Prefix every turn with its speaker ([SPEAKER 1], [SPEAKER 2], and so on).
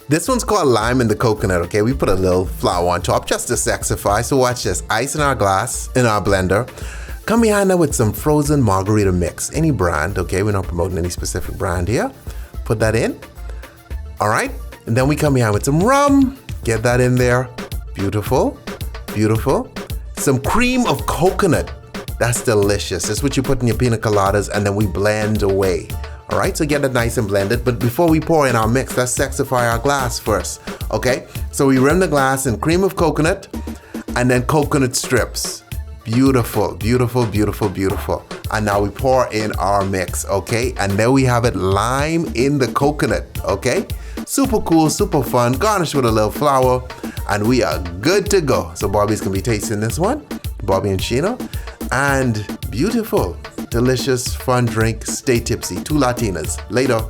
[SPEAKER 1] This one's called lime in the coconut, okay? We put a little flour on top just to sexify. So watch this. Ice in our glass, in our blender. Come behind that with some frozen margarita mix. Any brand, okay? We're not promoting any specific brand here. Put that in. All right. And then we come behind with some rum. Get that in there. Beautiful. Beautiful. Some cream of coconut. That's delicious. That's what you put in your pina coladas, and then we blend away. All right, so get it nice and blended. But before we pour in our mix, let's sexify our glass first, okay? So we rim the glass in cream of coconut and then coconut strips. Beautiful, beautiful, beautiful, beautiful. And now we pour in our mix, okay? And there we have it, lime in the coconut, okay? Super cool, super fun, garnish with a little flour, and we are good to go. So Bobby's gonna be tasting this one, Bobby and Sheena, and beautiful. Delicious, fun drink. Stay tipsy. Two Latinas. Later.